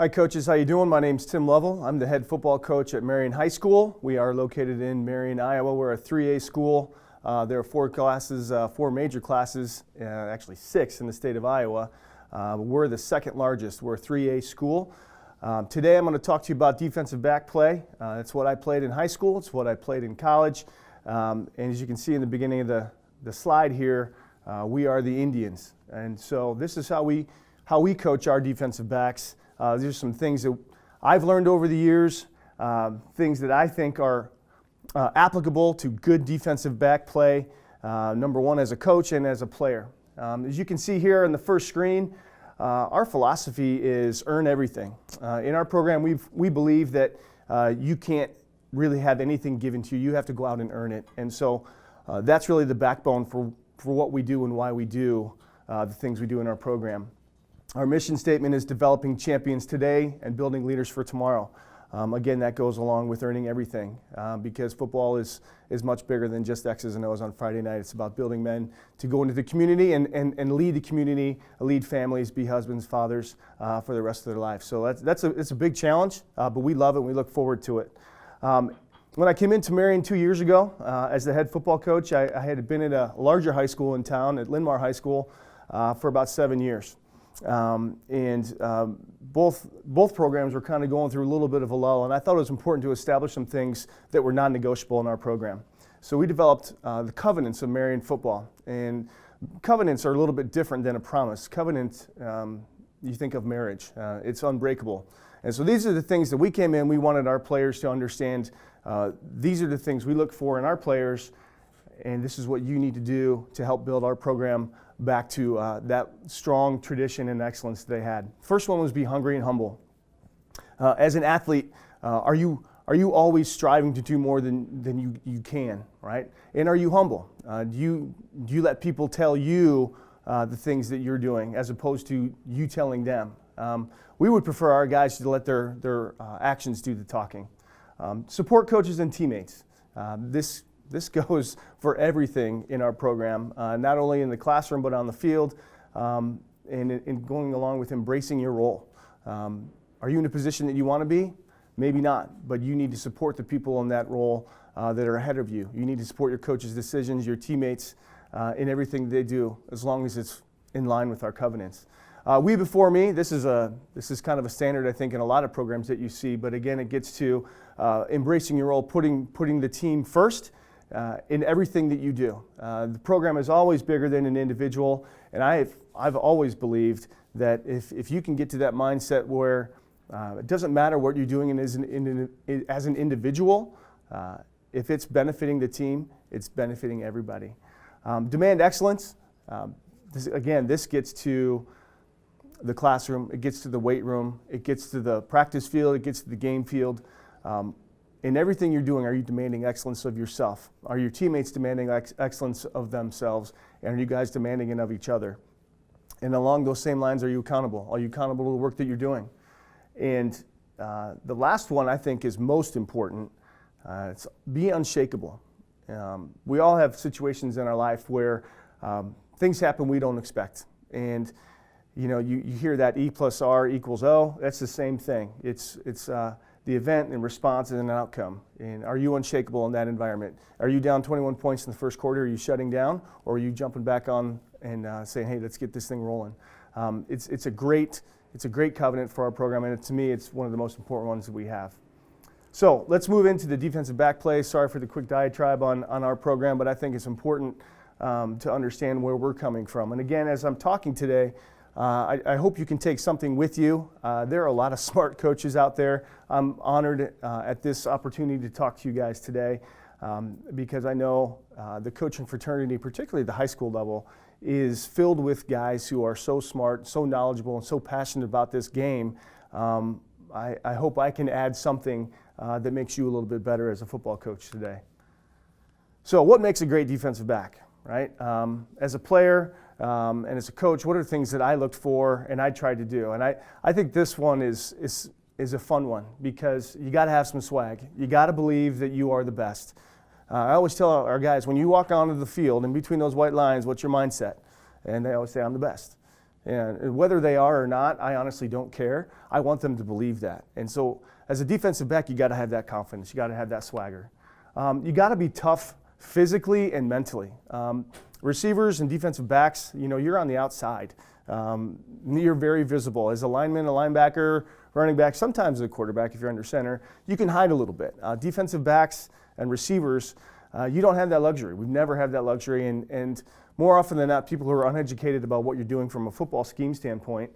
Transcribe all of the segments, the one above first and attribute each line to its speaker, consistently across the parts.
Speaker 1: Hi coaches, how you doing? My name's Tim Lovell. I'm the head football coach at Marion High School. We are located in Marion, Iowa. We're a 3A school. There are four major classes, actually 6 in the state of Iowa. We're the second largest. We're a 3A school. Today I'm going to talk to you about defensive back play. It's what I played in high school. It's what I played in college. And as you can see in the beginning of the slide here, we are the Indians. And so this is how we coach our defensive backs. These are some things that I've learned over the years, things that I think are applicable to good defensive back play, number one as a coach and as a player. As you can see here on the first screen, our philosophy is earn everything. In our program, we believe that you can't really have anything given to you. You have to go out and earn it. And so that's really the backbone for what we do and why we do the things we do in our program. Our mission statement is developing champions today and building leaders for tomorrow. Again, that goes along with earning everything because football is much bigger than just X's and O's on Friday night. It's about building men to go into the community and lead the community, lead families, be husbands, fathers for the rest of their life. So it's a big challenge, but we love it and we look forward to it. When I came into Marion 2 years ago as the head football coach, I had been at a larger high school in town, at Linn-Mar High School, for about 7 years. Both programs were kind of going through a little bit of a lull, and I thought it was important to establish some things that were non-negotiable in our program. So we developed the covenants of Marion football, and covenants are a little bit different than a promise. Covenant, you think of marriage, it's unbreakable. And so these are the things that we came in, we wanted our players to understand. These are the things we look for in our players, and this is what you need to do to help build our program back to that strong tradition and excellence they had. First one was be hungry and humble. As an athlete, are you always striving to do more than you can, right? And are you humble? Do you let people tell you the things that you're doing as opposed to you telling them? We would prefer our guys to let their actions do the talking. Support coaches and teammates. This goes for everything in our program, not only in the classroom but on the field, and in going along with embracing your role. Are you in a position that you want to be? Maybe not, but you need to support the people in that role that are ahead of you. You need to support your coaches' decisions, your teammates, in everything they do, as long as it's in line with our covenants. We before me, this is kind of a standard, I think, in a lot of programs that you see, but again, it gets to embracing your role, putting the team first, in everything that you do. The program is always bigger than an individual, and I've always believed that if you can get to that mindset where it doesn't matter what you're doing as an individual, if it's benefiting the team, it's benefiting everybody. Demand excellence. This gets to the classroom, it gets to the weight room, it gets to the practice field, it gets to the game field. In everything you're doing, are you demanding excellence of yourself? Are your teammates demanding excellence of themselves? And are you guys demanding it of each other? And along those same lines, are you accountable? Are you accountable to the work that you're doing? And the last one I think is most important. It's be unshakable. We all have situations in our life where things happen we don't expect. And you hear that E plus R equals O. That's the same thing. It's the event and response and an outcome. And are you unshakable in that environment? Are you down 21 points in the first quarter? Are you shutting down? Or are you jumping back on and saying, hey, let's get this thing rolling? It's a great covenant for our program, and to me, it's one of the most important ones that we have. So let's move into the defensive back play. Sorry for the quick diatribe on our program, but I think it's important to understand where we're coming from. And again, as I'm talking today, I hope you can take something with you. There are a lot of smart coaches out there. I'm honored at this opportunity to talk to you guys today because I know the coaching fraternity, particularly the high school level, is filled with guys who are so smart, so knowledgeable, and so passionate about this game. I hope I can add something that makes you a little bit better as a football coach today. So what makes a great defensive back, right? As a player, and as a coach, what are the things that I looked for and I tried to do? And I think this one is a fun one because you got to have some swag. You got to believe that you are the best. I always tell our guys, when you walk onto the field, in between those white lines, what's your mindset? And they always say, I'm the best. And whether they are or not, I honestly don't care. I want them to believe that. And so as a defensive back, you got to have that confidence. You got to have that swagger. You got to be tough physically and mentally. Receivers and defensive backs, you're on the outside. You're very visible. As a lineman, a linebacker, running back, sometimes a quarterback if you're under center, you can hide a little bit. Defensive backs and receivers, you don't have that luxury. We've never had that luxury. And more often than not, people who are uneducated about what you're doing from a football scheme standpoint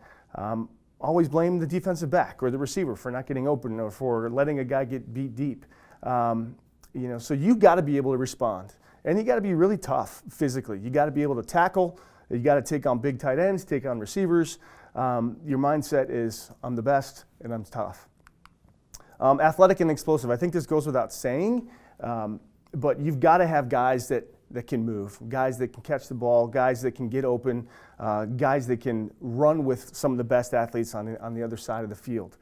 Speaker 1: always blame the defensive back or the receiver for not getting open or for letting a guy get beat deep. So you got to be able to respond. And you got to be really tough physically. You got to be able to tackle. You got to take on big tight ends, take on receivers. Your mindset is, I'm the best and I'm tough. Athletic and explosive. I think this goes without saying, but you've got to have guys that can move, guys that can catch the ball, guys that can get open, guys that can run with some of the best athletes on the other side of the field.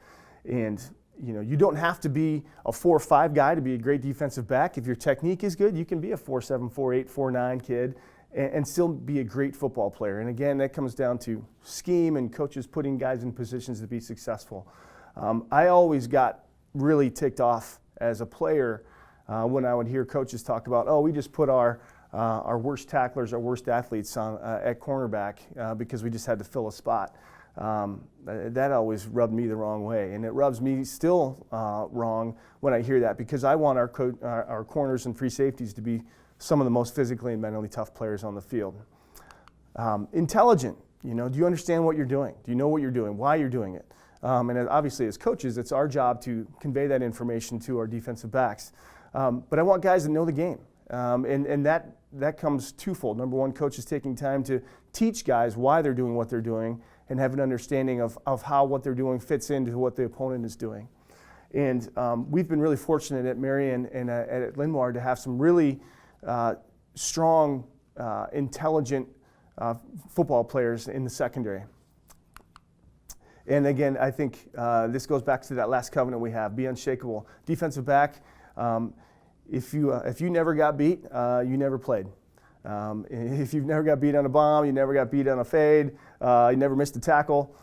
Speaker 1: And you don't have to be a 4-5 guy to be a great defensive back. If your technique is good, you can be a 4-7, 4-8, 4-9 kid and still be a great football player. And again, that comes down to scheme and coaches putting guys in positions to be successful. I always got really ticked off as a player when I would hear coaches talk about, we just put our worst tacklers, our worst athletes on at cornerback because we just had to fill a spot. That always rubbed me the wrong way, and it rubs me still wrong when I hear that, because I want our corners and free safeties to be some of the most physically and mentally tough players on the field. Intelligent, do you understand what you're doing? Do you know what you're doing, why you're doing it? And obviously as coaches, it's our job to convey that information to our defensive backs. But I want guys that know the game, and that comes twofold. Number one, coaches taking time to teach guys why they're doing what they're doing and have an understanding of how what they're doing fits into what the opponent is doing. And we've been really fortunate at Marion and at Linn-Mar to have some really strong, intelligent football players in the secondary. And again, I think this goes back to that last covenant we have: be unshakable. Defensive back, if you never got beat, you never played. If you've never got beat on a bomb, you never got beat on a fade, you never missed a tackle,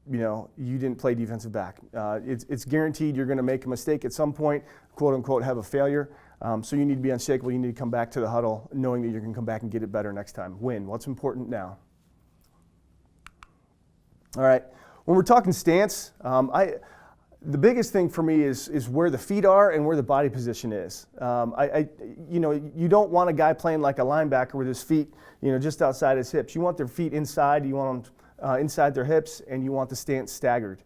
Speaker 1: you didn't play defensive back. It's guaranteed you're going to make a mistake at some point, quote unquote, have a failure. So you need to be unshakable. You need to come back to the huddle knowing that you're going to come back and get it better next time. Win. What's important now? All right. When we're talking stance, the biggest thing for me is where the feet are and where the body position is. You don't want a guy playing like a linebacker with his feet, just outside his hips. You want their feet inside. You want them inside their hips, and you want the stance staggered.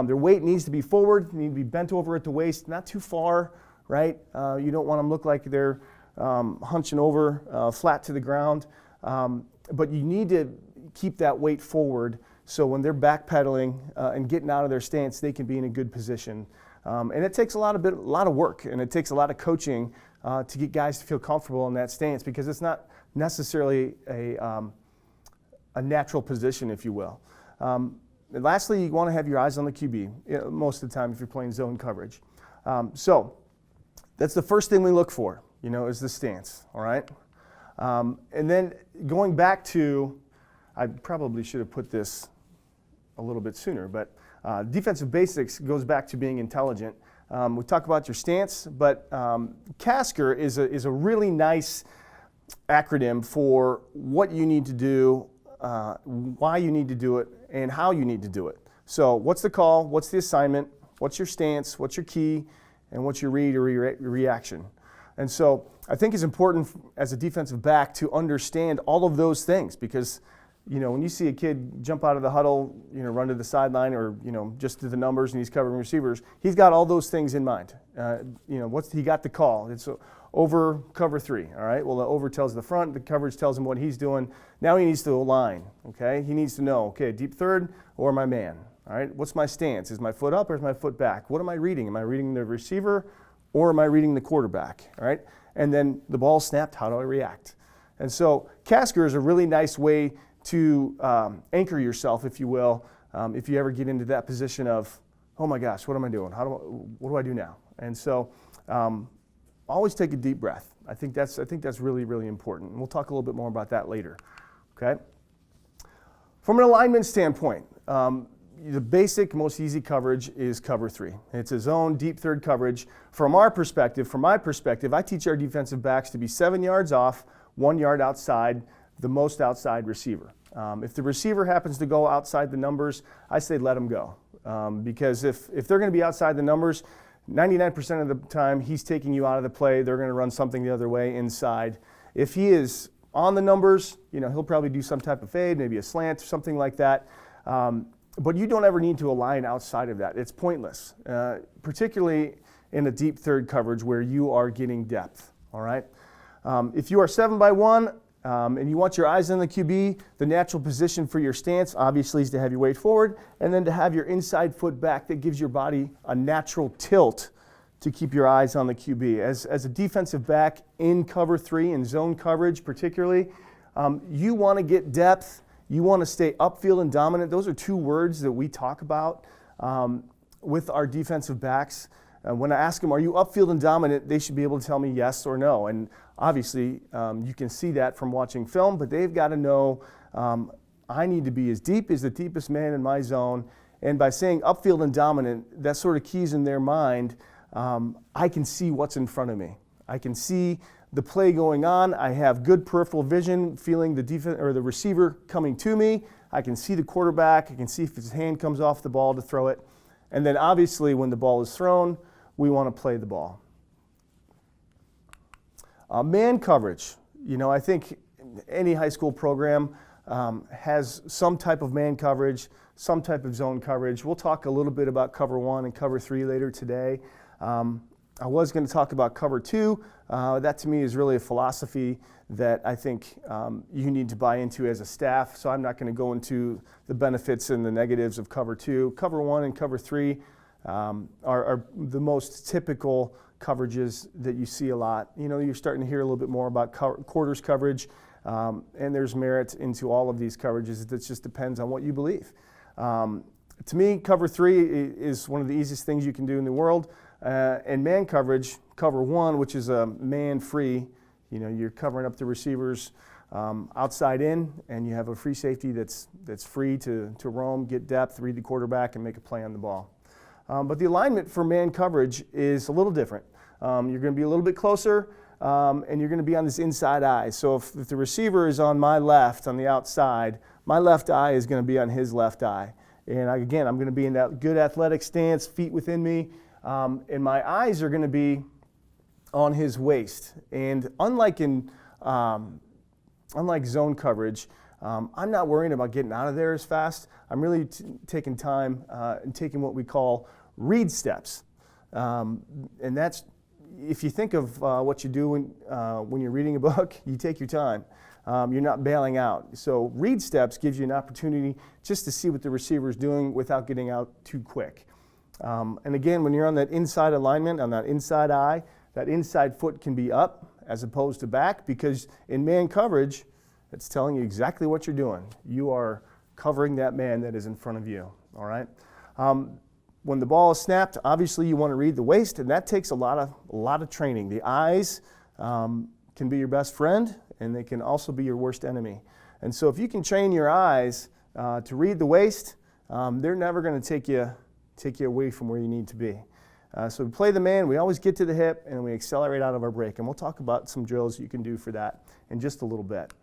Speaker 1: Their weight needs to be forward. They need to be bent over at the waist, not too far, right? You don't want them to look like they're hunching over, flat to the ground. But you need to keep that weight forward, so when they're backpedaling and getting out of their stance, they can be in a good position. And it takes a lot of work, and it takes a lot of coaching to get guys to feel comfortable in that stance, because it's not necessarily a natural position, if you will. And lastly, you want to have your eyes on the QB most of the time if you're playing zone coverage. So that's the first thing we look for, is the stance, all right? And then going back to, I probably should have put this a little bit sooner, but defensive basics goes back to being intelligent. We talk about your stance, but CASCR is a really nice acronym for what you need to do, why you need to do it, and how you need to do it. So what's the call, what's the assignment, what's your stance, what's your key, and what's your read or reaction. And so I think it's important as a defensive back to understand all of those things, because when you see a kid jump out of the huddle, run to the sideline, or just do the numbers and he's covering receivers, he's got all those things in mind. He got the call? It's over cover 3. All right. Well, the over tells the front, the coverage tells him what he's doing. Now he needs to align. Okay. He needs to know. Okay, deep third or my man. All right. What's my stance? Is my foot up or is my foot back? What am I reading? Am I reading the receiver or am I reading the quarterback? All right. And then the ball snapped. How do I react? And so CASCR is a really nice way to anchor yourself, if you will, if you ever get into that position of, oh my gosh, what am I doing? What do I do now? And so always take a deep breath. I think that's really, really important. And we'll talk a little bit more about that later. Okay? From an alignment standpoint, the basic, most easy coverage is cover 3. It's a zone, deep third coverage. From my perspective, I teach our defensive backs to be 7 yards off, 1 yard outside, the most outside receiver. If the receiver happens to go outside the numbers, I say let him go. Because if they're going to be outside the numbers, 99% of the time he's taking you out of the play. They're going to run something the other way inside. If he is on the numbers, he'll probably do some type of fade, maybe a slant, something like that. But you don't ever need to align outside of that. It's pointless, particularly in a deep third coverage where you are getting depth, all right? If you are 7 by 1 and you want your eyes on the QB, the natural position for your stance obviously is to have your weight forward and then to have your inside foot back. That gives your body a natural tilt to keep your eyes on the QB. As a defensive back in cover 3, in zone coverage particularly, you want to get depth. You want to stay upfield and dominant. Those are 2 words that we talk about with our defensive backs. When I ask them, are you upfield and dominant, they should be able to tell me yes or no. And obviously, you can see that from watching film, but they've got to know I need to be as deep as the deepest man in my zone. And by saying upfield and dominant, that sort of keys in their mind, I can see what's in front of me. I can see the play going on. I have good peripheral vision, feeling the defense or the receiver coming to me. I can see the quarterback. I can see if his hand comes off the ball to throw it. And then obviously when the ball is thrown, we want to play the ball. Man coverage. I think any high school program has some type of man coverage, some type of zone coverage. We'll talk a little bit about cover 1 and cover 3 later today. I was going to talk about cover 2. That to me is really a philosophy that I think you need to buy into as a staff. So I'm not going to go into the benefits and the negatives of cover 2. Cover 1 and cover 3 are the most typical coverages that you see a lot. You're starting to hear a little bit more about quarters coverage, and there's merit into all of these coverages. It just depends on what you believe. To me, cover 3 is one of the easiest things you can do in the world. And man coverage, cover 1, which is a man-free, you're covering up the receivers outside in, and you have a free safety that's free to roam, get depth, read the quarterback, and make a play on the ball. But the alignment for man coverage is a little different. You're going to be a little bit closer, and you're going to be on this inside eye. So if the receiver is on my left, on the outside, my left eye is going to be on his left eye. And I'm going to be in that good athletic stance, feet within me, and my eyes are going to be on his waist. And unlike zone coverage, I'm not worrying about getting out of there as fast. I'm really taking time and taking what we call read steps. And that's, if you think of what you do when you're reading a book, you take your time. You're not bailing out. So read steps gives you an opportunity just to see what the receiver is doing without getting out too quick. And again, when you're on that inside alignment, on that inside eye, that inside foot can be up as opposed to back, because in man coverage, it's telling you exactly what you're doing. You are covering that man that is in front of you, all right? When the ball is snapped, obviously you want to read the waist, and that takes a lot of training. The eyes can be your best friend, and they can also be your worst enemy. And so if you can train your eyes to read the waist, they're never going to take you away from where you need to be. So we play the man, we always get to the hip, and we accelerate out of our break. And we'll talk about some drills you can do for that in just a little bit.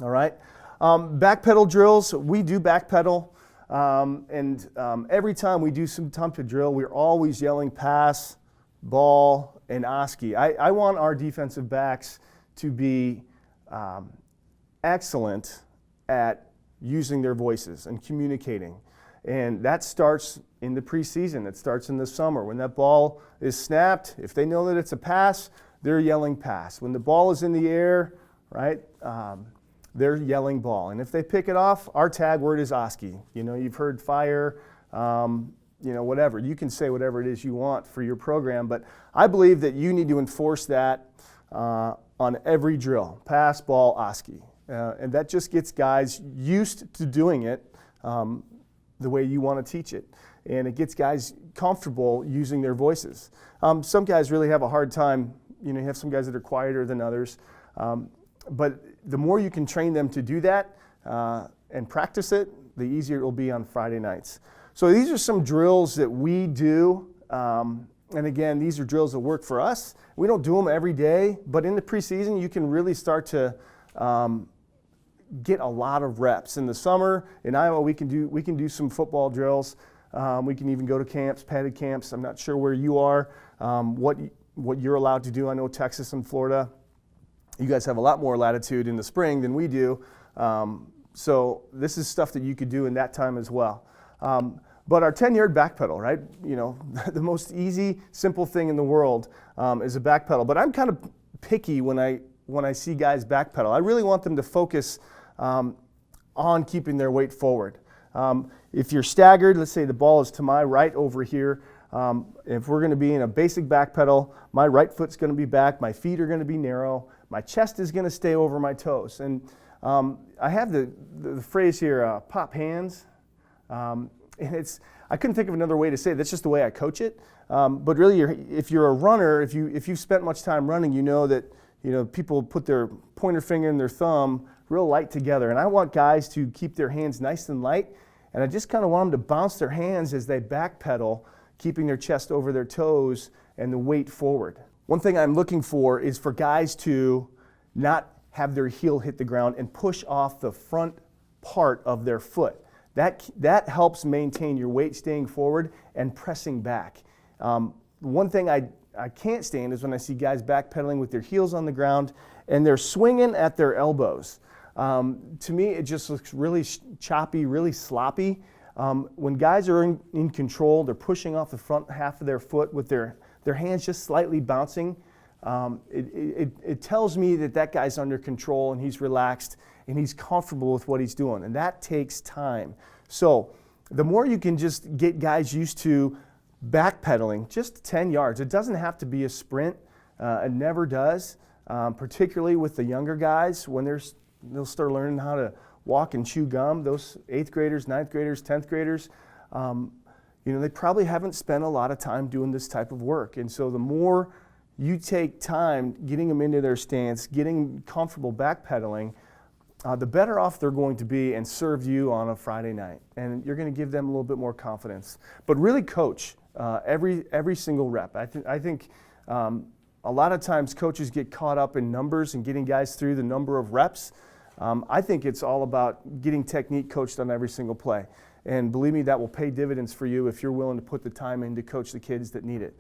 Speaker 1: All right? Backpedal drills, we do backpedal. And every time we do some type of drill, we're always yelling pass, ball, and OSCE. I want our defensive backs to be excellent at using their voices and communicating. And that starts in the preseason. It starts in the summer. When that ball is snapped, if they know that it's a pass, they're yelling pass. When the ball is in the air, right, they're yelling ball. And if they pick it off, our tag word is OSCE. You've heard fire, whatever. You can say whatever it is you want for your program, but I believe that you need to enforce that on every drill. Pass, ball, OSCE. And that just gets guys used to doing it the way you want to teach it. And it gets guys comfortable using their voices. Some guys really have a hard time. You have some guys that are quieter than others. But the more you can train them to do that, and practice it, the easier it will be on Friday nights. So these are some drills that we do. And again, these are drills that work for us. We don't do them every day, but in the preseason, you can really start to get a lot of reps. In the summer, in Iowa, we can do some football drills. We can even go to camps, padded camps. I'm not sure where you are, what you're allowed to do. I know Texas and Florida, you guys have a lot more latitude in the spring than we do. So this is stuff that you could do in that time as well. But our 10-yard back pedal, right? You know, the most easy, simple thing in the world is a back pedal. But I'm kind of picky when I see guys back pedal. I really want them to focus on keeping their weight forward. If you're staggered, let's say the ball is to my right over here. If we're going to be in a basic back pedal, my right foot's going to be back, my feet are going to be narrow, my chest is going to stay over my toes. And I have the phrase here, pop hands. And I couldn't think of another way to say it. That's just the way I coach it. But really, if you're a runner, if you've spent much time running, you know that people put their pointer finger and their thumb real light together. And I want guys to keep their hands nice and light. And I just kind of want them to bounce their hands as they backpedal, keeping their chest over their toes and the weight forward. One thing I'm looking for is for guys to not have their heel hit the ground and push off the front part of their foot. That helps maintain your weight staying forward and pressing back. One thing I can't stand is when I see guys backpedaling with their heels on the ground and they're swinging at their elbows. To me, it just looks really choppy, really sloppy. When guys are in control, they're pushing off the front half of their foot with their hands just slightly bouncing. It tells me that guy's under control and he's relaxed and he's comfortable with what he's doing, and that takes time. So the more you can just get guys used to backpedaling, just 10 yards. It doesn't have to be a sprint. It never does, particularly with the younger guys when they'll start learning how to walk and chew gum. Those 8th graders, 9th graders, 10th graders, they probably haven't spent a lot of time doing this type of work. And so the more you take time getting them into their stance, getting comfortable backpedaling, the better off they're going to be and serve you on a Friday night. And you're going to give them a little bit more confidence. But really coach every single rep. I think a lot of times coaches get caught up in numbers and getting guys through the number of reps. I think it's all about getting technique coached on every single play. And believe me, that will pay dividends for you if you're willing to put the time in to coach the kids that need it.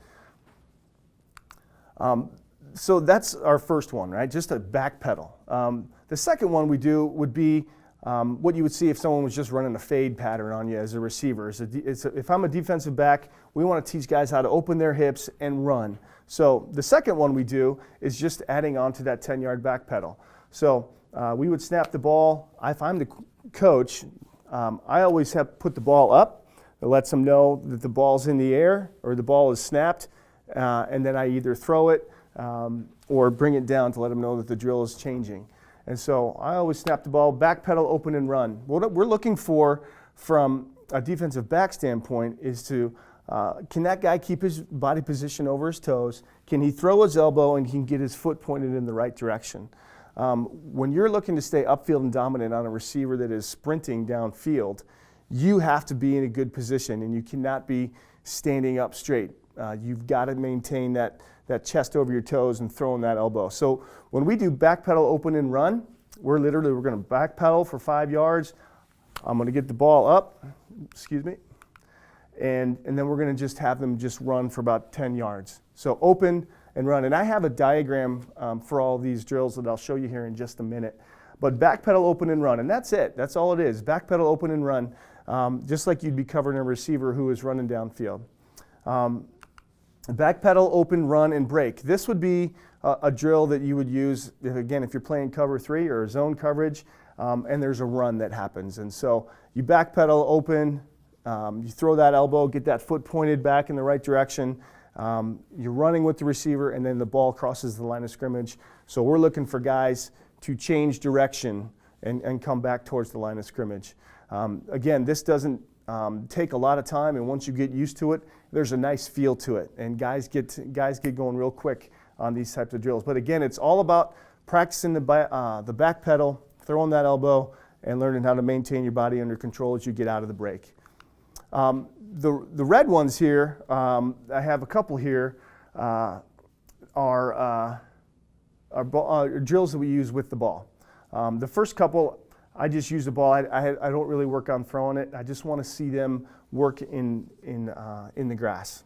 Speaker 1: So that's our first one, right? Just a back pedal. The second one we do would be what you would see if someone was just running a fade pattern on you as a receiver. If I'm a defensive back, we want to teach guys how to open their hips and run. So the second one we do is just adding on to that 10-yard back pedal. So we would snap the ball. If I'm the coach, I always have put the ball up. It lets them know that the ball's in the air or the ball is snapped, and then I either throw it or bring it down to let them know that the drill is changing. And so I always snap the ball, back pedal, open and run. What we're looking for from a defensive back standpoint is to, can that guy keep his body position over his toes? Can he throw his elbow and can get his foot pointed in the right direction? When you're looking to stay upfield and dominant on a receiver that is sprinting downfield, you have to be in a good position and you cannot be standing up straight. You've got to maintain that chest over your toes and throwing that elbow. So when we do back pedal, open and run, we're going to back pedal for 5 yards. I'm going to get the ball up, and then we're going to just have them just run for about 10 yards. So open and run. And I have a diagram for all these drills that I'll show you here in just a minute. But back pedal, open and run, and that's it. That's all it is. Back pedal, open and run, just like you'd be covering a receiver who is running downfield. Back pedal, open, run, and break. This would be a drill that you would use, if you're playing cover 3 or zone coverage, and there's a run that happens. And so you back pedal, open, you throw that elbow, get that foot pointed back in the right direction. You're running with the receiver, and then the ball crosses the line of scrimmage. So we're looking for guys to change direction and come back towards the line of scrimmage. Again, this doesn't take a lot of time, and once you get used to it, there's a nice feel to it, and guys get going real quick on these types of drills. But again, it's all about practicing the back pedal, throwing that elbow, and learning how to maintain your body under control as you get out of the break. The red ones here, I have a couple here, are drills that we use with the ball. The first couple, I just use the ball. I don't really work on throwing it. I just want to see them work in the grass.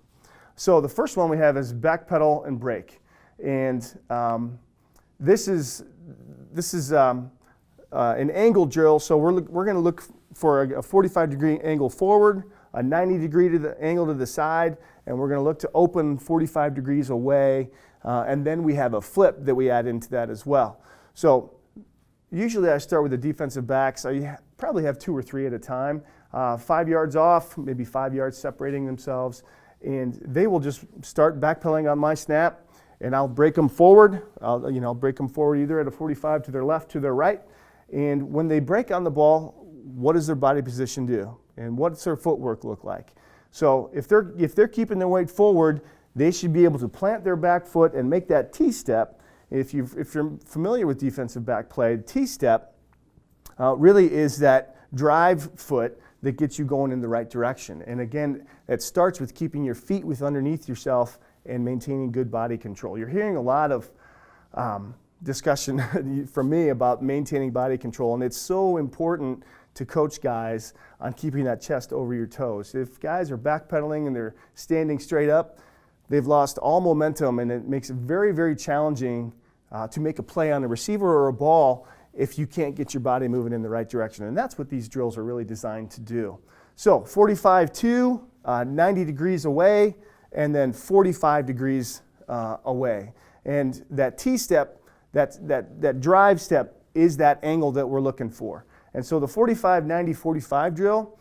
Speaker 1: So the first one we have is back pedal and break, and this is an angle drill. So we're going to look for a 45-degree angle forward, a 90-degree angle to the side, and we're going to look to open 45 degrees away, and then we have a flip that we add into that as well. So usually I start with the defensive backs. I probably have 2 or 3 at a time, 5 yards off, maybe 5 yards separating themselves, and they will just start backpedaling on my snap, and I'll break them forward. I'll break them forward either at a 45 to their left, to their right, and when they break on the ball, what does their body position do? And what's their footwork look like? So if they're keeping their weight forward, they should be able to plant their back foot and make that T-step. If you're familiar with defensive back play, the T-step really is that drive foot that gets you going in the right direction. And again, it starts with keeping your feet underneath yourself and maintaining good body control. You're hearing a lot of discussion from me about maintaining body control, and it's so important to coach guys on keeping that chest over your toes. If guys are backpedaling and they're standing straight up, they've lost all momentum, and it makes it very, very challenging to make a play on a receiver or a ball if you can't get your body moving in the right direction. And that's what these drills are really designed to do. So 45-2, 90 degrees away, and then 45 degrees away. And that T-step, that drive step, is that angle that we're looking for. And so the 45-90-45 drill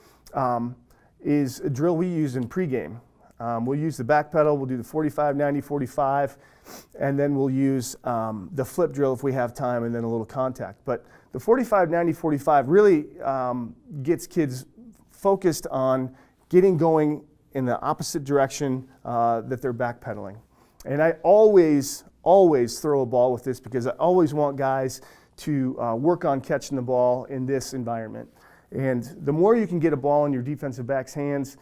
Speaker 1: is a drill we use in pregame. We'll use the back pedal, we'll do the 45-90-45, and then we'll use the flip drill if we have time, and then a little contact. But the 45-90-45 really gets kids focused on getting going in the opposite direction that they're backpedaling. And I always throw a ball with this because I always want guys to work on catching the ball in this environment. And the more you can get a ball in your defensive back's hands,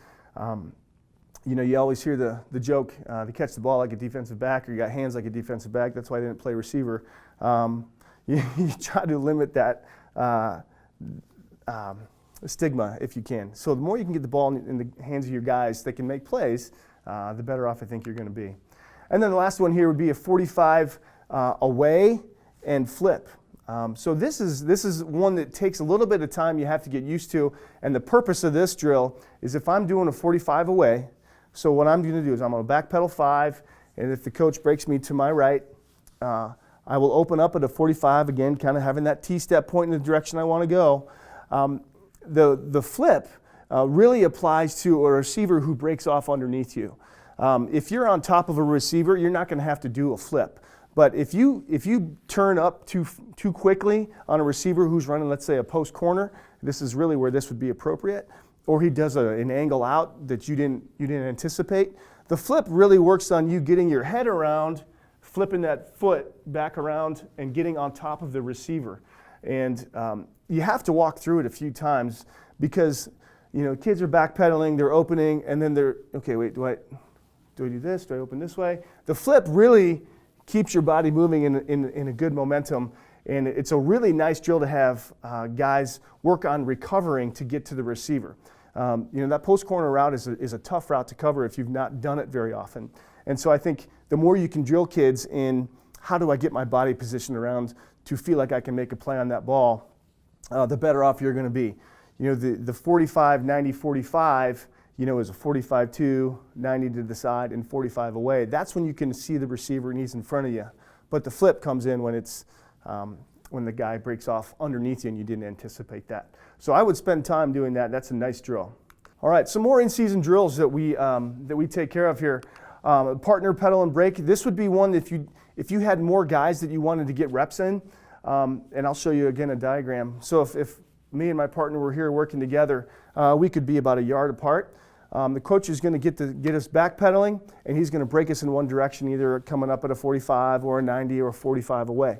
Speaker 1: you always hear the joke, to catch the ball like a defensive back, or you got hands like a defensive back. That's why I didn't play receiver. You try to limit that stigma if you can. So the more you can get the ball in the hands of your guys that can make plays, the better off I think you're going to be. And then the last one here would be a 45 away and flip. So this is one that takes a little bit of time you have to get used to, and the purpose of this drill is if I'm doing a 45 away, so what I'm going to do is I'm going to backpedal 5, and if the coach breaks me to my right, I will open up at a 45 again, kind of having that T-step point in the direction I want to go. The flip really applies to a receiver who breaks off underneath you. If you're on top of a receiver, you're not going to have to do a flip. But if you turn up too quickly on a receiver who's running, let's say, a post corner, this is really where this would be appropriate, or he does an angle out that you didn't anticipate, the flip really works on you getting your head around, flipping that foot back around, and getting on top of the receiver. And you have to walk through it a few times because kids are backpedaling, they're opening, and then they're, okay, wait, do I do this? Do I open this way? The flip really keeps your body moving in a good momentum, and it's a really nice drill to have guys work on recovering to get to the receiver. That post corner route is a tough route to cover if you've not done it very often. And so I think the more you can drill kids in how do I get my body positioned around to feel like I can make a play on that ball, the better off you're going to be. The 45-90-45, is a 45-2, 90 to the side, and 45 away. That's when you can see the receiver and he's in front of you. But the flip comes in when it's when the guy breaks off underneath you and you didn't anticipate that. So I would spend time doing that. That's a nice drill. All right, some more in-season drills that we take care of here. Partner pedal and break. This would be one that if you had more guys that you wanted to get reps in, and I'll show you again a diagram. So if me and my partner were here working together, we could be about a yard apart. The coach is going to get us backpedaling, and he's going to break us in one direction, either coming up at a 45 or a 90 or a 45 away.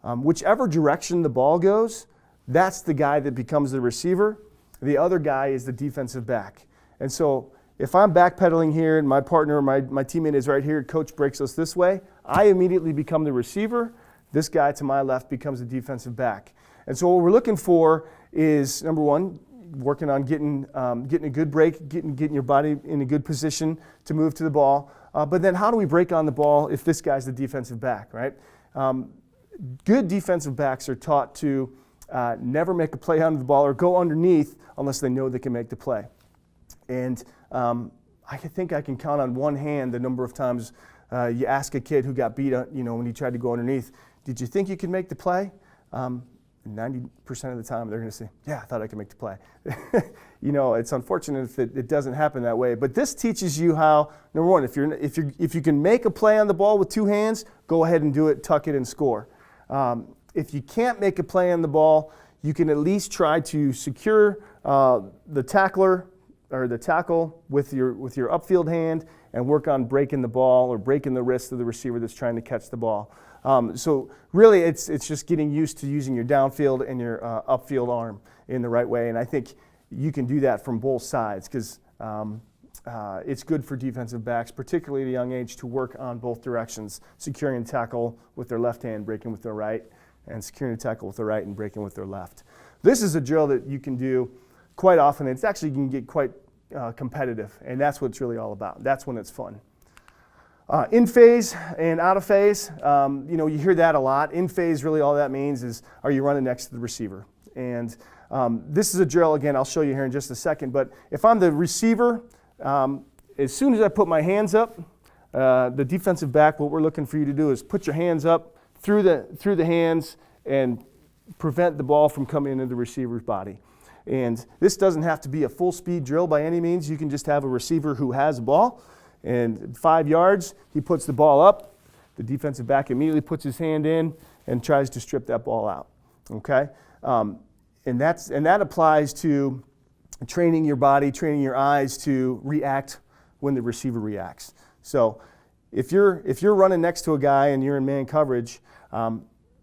Speaker 1: Whichever direction the ball goes, that's the guy that becomes the receiver. The other guy is the defensive back. And so if I'm backpedaling here and my partner, my teammate is right here, coach breaks us this way, I immediately become the receiver. This guy to my left becomes the defensive back. And so what we're looking for is, number one, working on getting a good break, getting your body in a good position to move to the ball. But then how do we break on the ball if this guy's the defensive back, right? Good defensive backs are taught to never make a play under the ball or go underneath unless they know they can make the play. And I think I can count on one hand the number of times you ask a kid who got beat, when he tried to go underneath, did you think you could make the play? 90% of the time they're going to say, yeah, I thought I could make the play. It's unfortunate that it doesn't happen that way. But this teaches you how, number one, if you can make a play on the ball with two hands, go ahead and do it, tuck it, and score. If you can't make a play on the ball, you can at least try to secure the tackler or the tackle with your upfield hand and work on breaking the ball or breaking the wrist of the receiver that's trying to catch the ball. So really it's just getting used to using your downfield and your upfield arm in the right way. And I think you can do that from both sides because it's good for defensive backs, particularly at a young age, to work on both directions, securing the tackle with their left hand, breaking with their right, and securing the tackle with their right and breaking with their left. This is a drill that you can do quite often. It's actually can get quite competitive, and that's what it's really all about. That's when it's fun. In phase and out of phase, you hear that a lot. In phase, really all that means is, are you running next to the receiver? And this is a drill, again, I'll show you here in just a second, but if I'm the receiver, as soon as I put my hands up, the defensive back, what we're looking for you to do is put your hands up through the hands and prevent the ball from coming into the receiver's body. And this doesn't have to be a full speed drill by any means. You can just have a receiver who has a ball, and 5 yards, he puts the ball up. The defensive back immediately puts his hand in and tries to strip that ball out. Okay, and that applies to training your body, training your eyes to react when the receiver reacts. So if you're running next to a guy and you're in man coverage,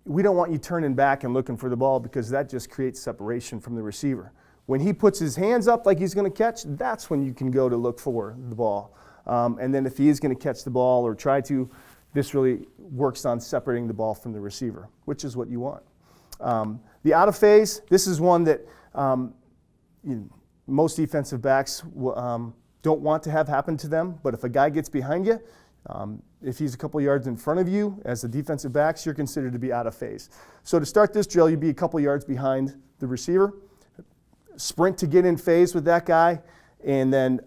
Speaker 1: we don't want you turning back and looking for the ball because that just creates separation from the receiver. When he puts his hands up like he's going to catch, that's when you can go to look for the ball. And then if he is going to catch the ball or try to, this really works on separating the ball from the receiver, which is what you want. The out of phase, this is one that most defensive backs don't want to have happen to them, but if a guy gets behind you, if he's a couple yards in front of you as the defensive backs, you're considered to be out of phase. So to start this drill, you'd be a couple yards behind the receiver, sprint to get in phase with that guy, and then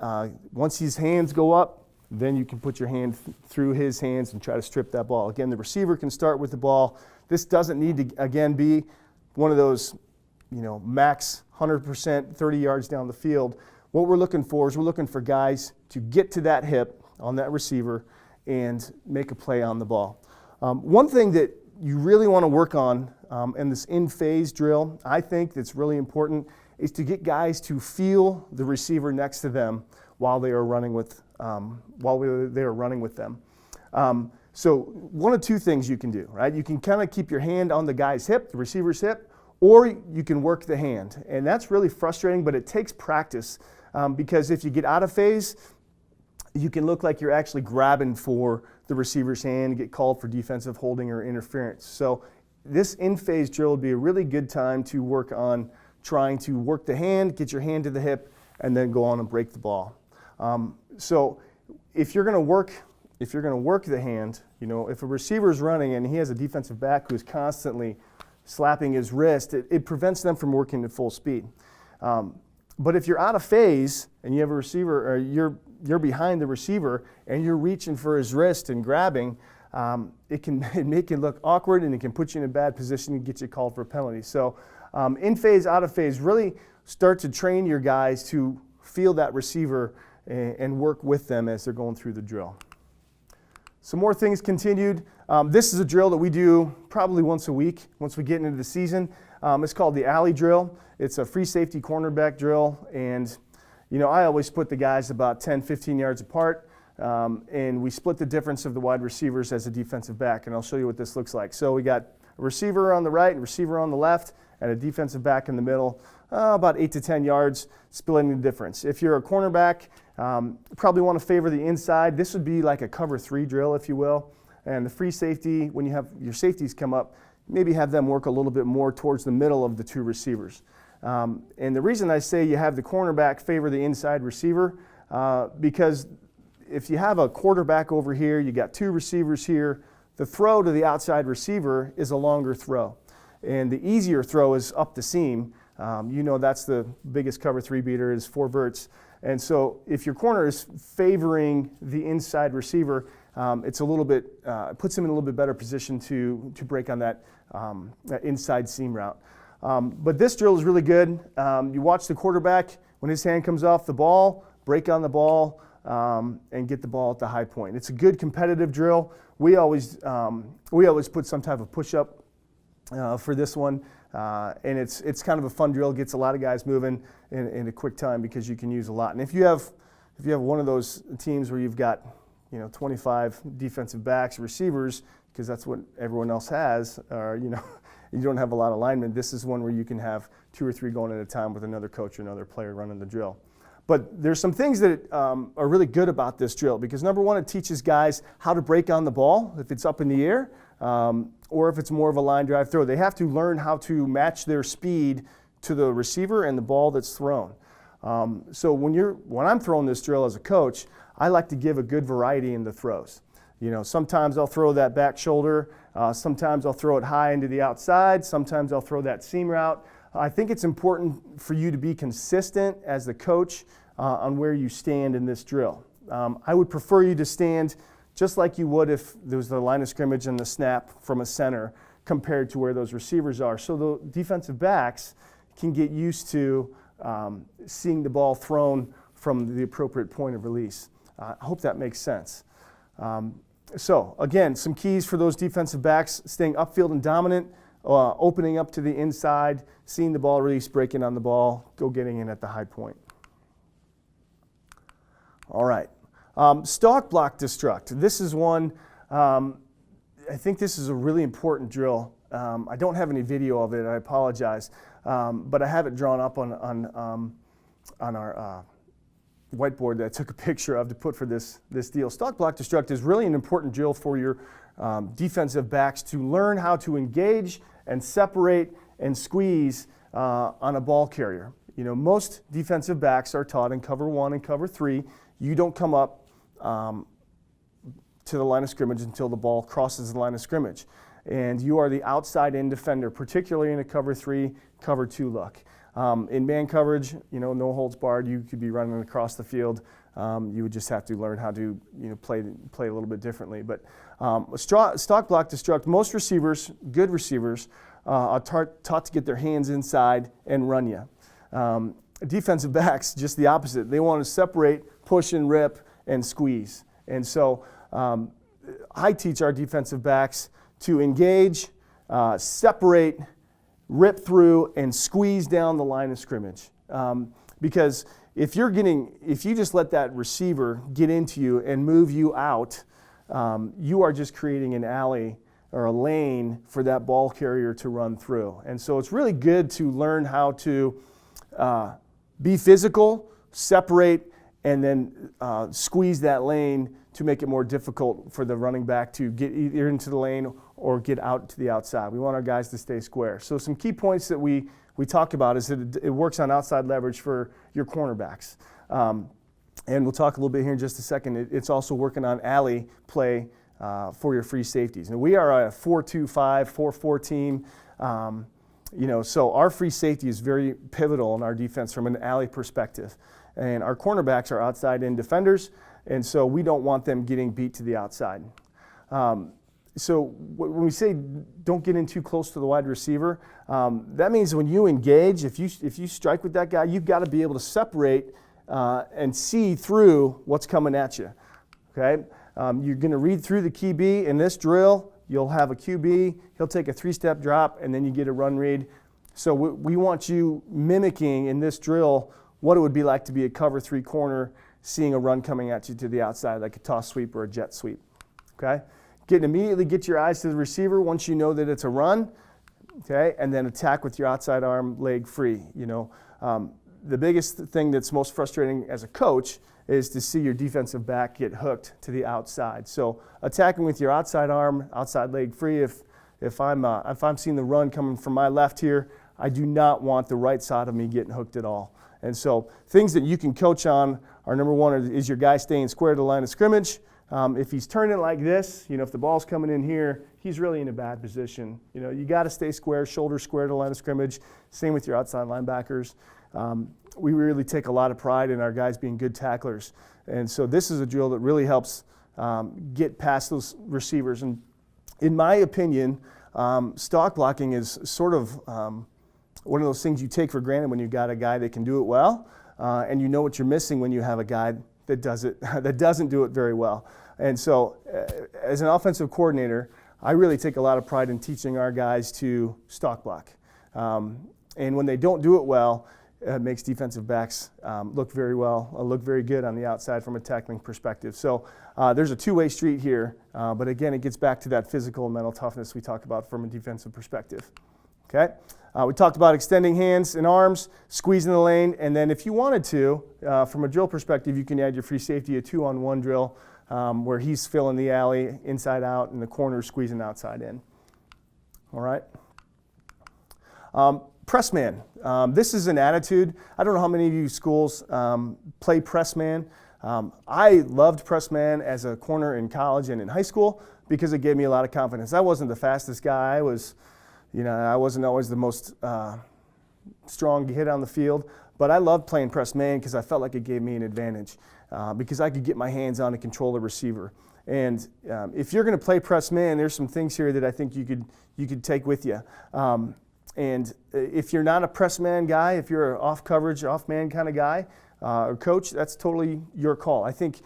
Speaker 1: once his hands go up, then you can put your hand through his hands and try to strip that ball. Again, the receiver can start with the ball. This doesn't need to, again, be one of those, max 100%, 30 yards down the field. What we're looking for is we're looking for guys to get to that hip on that receiver and make a play on the ball. One thing that you really want to work on in this in-phase drill, I think that's really important, is to get guys to feel the receiver next to them while they are running with them. So one of two things you can do, right? You can kind of keep your hand on the guy's hip, the receiver's hip, or you can work the hand. And that's really frustrating, but it takes practice because if you get out of phase, you can look like you're actually grabbing for the receiver's hand and get called for defensive holding or interference. So this in-phase drill would be a really good time to work on trying to work the hand, get your hand to the hip, and then go on and break the ball. So if you're going to work the hand, if a receiver is running and he has a defensive back who's constantly slapping his wrist, it prevents them from working at full speed. But if you're out of phase and you have a receiver, or you're behind the receiver and you're reaching for his wrist and grabbing, it can make it look awkward and it can put you in a bad position and get you called for a penalty. So in phase, out of phase, really start to train your guys to feel that receiver and work with them as they're going through the drill. Some more things continued. This is a drill that we do probably once a week once we get into the season. It's called the alley drill. It's a free safety cornerback drill, and I always put the guys about 10, 15 yards apart, and we split the difference of the wide receivers as a defensive back, and I'll show you what this looks like. So we got a receiver on the right and receiver on the left, and a defensive back in the middle, about 8 to 10 yards, splitting the difference. If you're a cornerback, probably want to favor the inside. This would be like a cover 3 drill, if you will. And the free safety, when you have your safeties come up, maybe have them work a little bit more towards the middle of the 2 receivers. And the reason I say you have the cornerback favor the inside receiver, because if you have a quarterback over here, you got 2 receivers here, the throw to the outside receiver is a longer throw. And the easier throw is up the seam. You know that's the biggest cover 3 beater is 4 verts. And so if your corner is favoring the inside receiver, it's a little bit, it puts him in a little bit better position to break on that inside seam route. But this drill is really good. You watch the quarterback, when his hand comes off the ball, break on the ball, and get the ball at the high point. It's a good competitive drill. We always put some type of push-up for this one, and it's kind of a fun drill. Gets a lot of guys moving in a quick time because you can use a lot. And if you have one of those teams where you've got 25 defensive backs, receivers, because that's what everyone else has, or you don't have a lot of linemen, this is one where you can have 2 or 3 going at a time with another coach or another player running the drill. But there's some things that are really good about this drill, because number one, it teaches guys how to break on the ball if it's up in the air, or if it's more of a line drive throw. They have to learn how to match their speed to the receiver and the ball that's thrown. So when I'm throwing this drill as a coach, I like to give a good variety in the throws. Sometimes I'll throw that back shoulder, sometimes I'll throw it high into the outside, sometimes I'll throw that seam route. I think it's important for you to be consistent as the coach on where you stand in this drill. I would prefer you to stand just like you would if there was the line of scrimmage and the snap from a center compared to where those receivers are. So the defensive backs can get used to seeing the ball thrown from the appropriate point of release. I hope that makes sense. So again, some keys for those defensive backs: staying upfield and dominant, opening up to the inside, seeing the ball release, breaking on the ball, go getting in at the high point. All right. Stalk block destruct. This is one, I think this is a really important drill. I don't have any video of it, I apologize, but I have it drawn up on our whiteboard that I took a picture of to put for this deal. Stalk block destruct is really an important drill for your defensive backs to learn how to engage and separate and squeeze on a ball carrier. Most defensive backs are taught in cover 1 and cover 3. You don't come up to the line of scrimmage until the ball crosses the line of scrimmage. And you are the outside in defender, particularly in a cover 3, cover 2 look. In man coverage, no holds barred, you could be running across the field. You would just have to learn how to play a little bit differently. But stalk block destruct, most receivers, good receivers, are taught to get their hands inside and run you. Defensive backs, just the opposite. They want to separate, push and rip, and squeeze. And so I teach our defensive backs to engage, separate, rip through, and squeeze down the line of scrimmage. Because if you just let that receiver get into you and move you out, you are just creating an alley or a lane for that ball carrier to run through. And so it's really good to learn how to be physical, separate, and then squeeze that lane to make it more difficult for the running back to get either into the lane or get out to the outside. We want our guys to stay square. So some key points that we talk about is that it works on outside leverage for your cornerbacks. And we'll talk a little bit here in just a second. It's also working on alley play for your free safeties. And we are a 4-2-5, 4-4 team. So our free safety is very pivotal in our defense from an alley perspective. And our cornerbacks are outside in defenders, and so we don't want them getting beat to the outside. So when we say don't get in too close to the wide receiver, that means when you engage, if you strike with that guy, you've got to be able to separate and see through what's coming at you. Okay, you're going to read through the QB in this drill. You'll have a QB. He'll take a 3-step drop, and then you get a run read. So we want you mimicking in this drill what it would be like to be a cover 3 corner, seeing a run coming at you to the outside, like a toss sweep or a jet sweep. Okay? Immediately get your eyes to the receiver once you know that it's a run. okay, and then attack with your outside arm, leg free. The biggest thing that's most frustrating as a coach is to see your defensive back get hooked to the outside. So attacking with your outside arm, outside leg free. If I'm seeing the run coming from my left here, I do not want the right side of me getting hooked at all. And so things that you can coach on are, number one, is your guy staying square to the line of scrimmage. If he's turning like this, if the ball's coming in here, he's really in a bad position. You got to stay square, shoulder square to the line of scrimmage. Same with your outside linebackers. We really take a lot of pride in our guys being good tacklers. And so this is a drill that really helps get past those receivers. And in my opinion, stock blocking is sort of one of those things you take for granted when you've got a guy that can do it well, and you know what you're missing when you have a guy that doesn't do it very well. And so as an offensive coordinator, I really take a lot of pride in teaching our guys to stock block. And when they don't do it well, it makes defensive backs look very good on the outside from a tackling perspective. So there's a two-way street here, but again, it gets back to that physical and mental toughness we talk about from a defensive perspective. Okay? We talked about extending hands and arms, squeezing the lane, and then if you wanted to, from a drill perspective, you can add your free safety, a 2-on-1 drill, where he's filling the alley inside out and the corner squeezing outside in. All right? Press man. This is an attitude. I don't know how many of you schools play press man. I loved press man as a corner in college and in high school because it gave me a lot of confidence. I wasn't the fastest guy. I wasn't always the most strong hit on the field, but I loved playing press man because I felt like it gave me an advantage because I could get my hands on and control the receiver. And if you're going to play press man, there's some things here that I think you could take with you. And if you're not a press man guy, if you're an off coverage, off man kind of guy or coach, that's totally your call. I think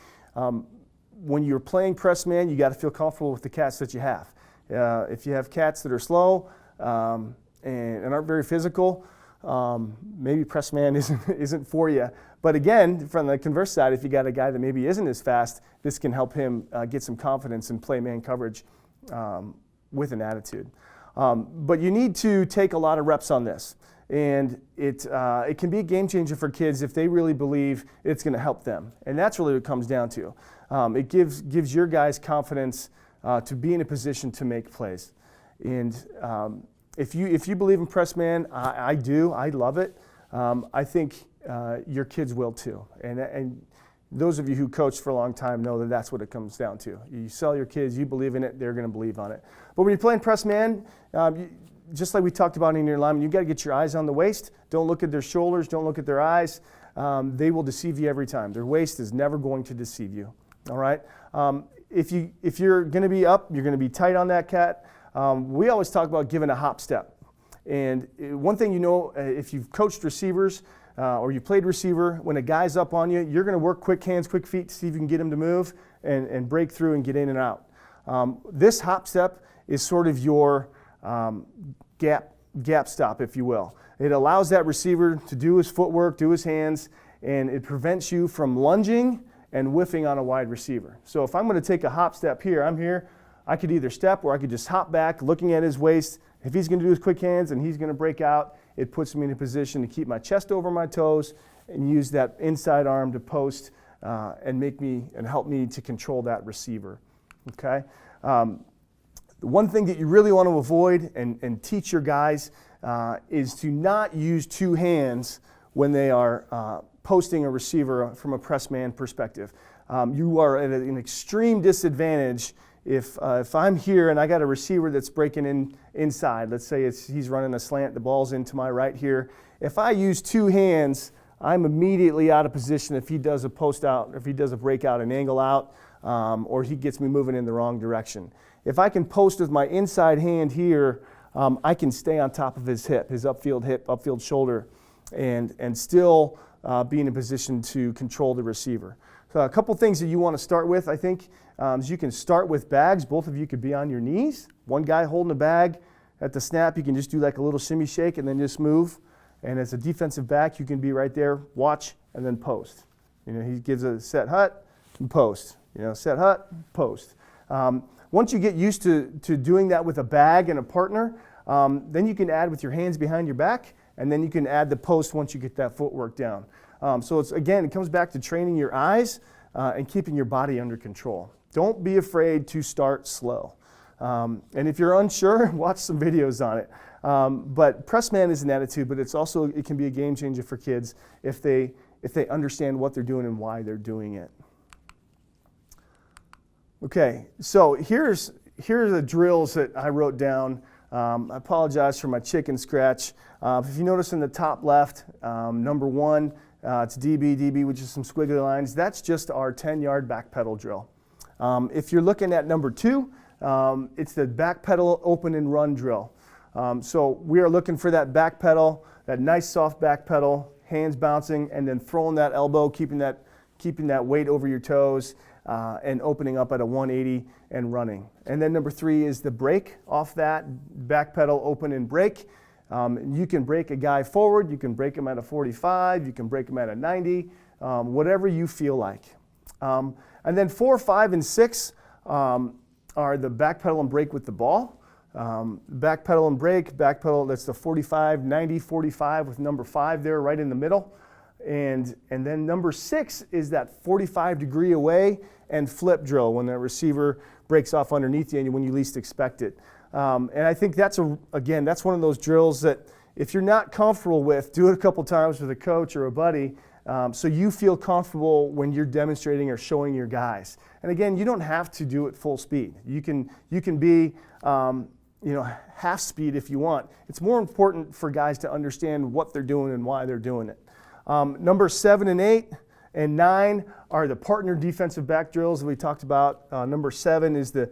Speaker 1: when you're playing press man, you got to feel comfortable with the cats that you have. If you have cats that are slow and aren't very physical, maybe press man isn't for you. But again, from the converse side, if you got a guy that maybe isn't as fast, this can help him get some confidence and play man coverage with an attitude. But you need to take a lot of reps on this. And it can be a game changer for kids if they really believe it's going to help them. And that's really what it comes down to. It gives your guys confidence to be in a position to make plays. And if you believe in press man, I do. I love it. I think your kids will too. And those of you who coached for a long time know that that's what it comes down to. You sell your kids, you believe in it, they're going to believe on it. But when you're playing press man, just like we talked about in your lineman, you've got to get your eyes on the waist. Don't look at their shoulders. Don't look at their eyes. They will deceive you every time. Their waist is never going to deceive you. All right? If you're going to be up, you're going to be tight on that cat. We always talk about giving a hop step. And one thing if you've coached receivers or you played receiver, when a guy's up on you, you're going to work quick hands, quick feet to see if you can get him to move and break through and get in and out. This hop step is sort of your gap stop, if you will. It allows that receiver to do his footwork, do his hands, and it prevents you from lunging and whiffing on a wide receiver. So if I'm going to take a hop step here, I'm here, I could either step or I could just hop back looking at his waist. If he's going to do his quick hands and he's going to break out, it puts me in a position to keep my chest over my toes and use that inside arm to post and help me to control that receiver. Okay? The one thing that you really want to avoid and teach your guys is to not use two hands when they are posting a receiver from a press man perspective. You are at an extreme disadvantage if I'm here and I got a receiver that's breaking inside. Let's say he's running a slant, the ball's into my right here. If I use two hands, I'm immediately out of position if he does a post out, if he does a breakout, an angle out, or he gets me moving in the wrong direction. If I can post with my inside hand here, I can stay on top of his upfield shoulder, and still be in a position to control the receiver. So a couple things that you want to start with, I think, is you can start with bags. Both of you could be on your knees. One guy holding a bag. At the snap, you can just do like a little shimmy shake and then just move. And as a defensive back, you can be right there, watch, and then post. He gives a set hut and post. Set hut, post. Once you get used to doing that with a bag and a partner, Then you can add with your hands behind your back, and then you can add the post once you get that footwork down. So it's, again, it comes back to training your eyes and keeping your body under control. Don't be afraid to start slow. And if you're unsure, watch some videos on it. But press man is an attitude, but it can be a game changer for kids if they understand what they're doing and why they're doing it. Okay, so here are the drills that I wrote down. I apologize for my chicken scratch. If you notice in the top left, number 1, it's DB, which is some squiggly lines. That's just our 10-yard back pedal drill. If you're looking at number 2, it's the back pedal open and run drill. So we are looking for that back pedal, that nice soft back pedal, hands bouncing, and then throwing that elbow, keeping that weight over your toes, and opening up at a 180 and running. And then number 3 is the break off that back pedal, open and break. You can break a guy forward, you can break him at a 45, you can break him at a 90, whatever you feel like. And then 4, 5, and 6 are the back pedal and break with the ball. Back pedal and break, back pedal, that's the 45, 90, 45 with number 5 there right in the middle. And then number 6 is that 45 degree away and flip drill when the receiver breaks off underneath you and when you least expect it. And I think that's one of those drills that if you're not comfortable with, do it a couple times with a coach or a buddy so you feel comfortable when you're demonstrating or showing your guys. And again, you don't have to do it full speed. You can be half speed if you want. It's more important for guys to understand what they're doing and why they're doing it. Number 7 and 8 and 9 are the partner defensive back drills that we talked about. Number 7 is the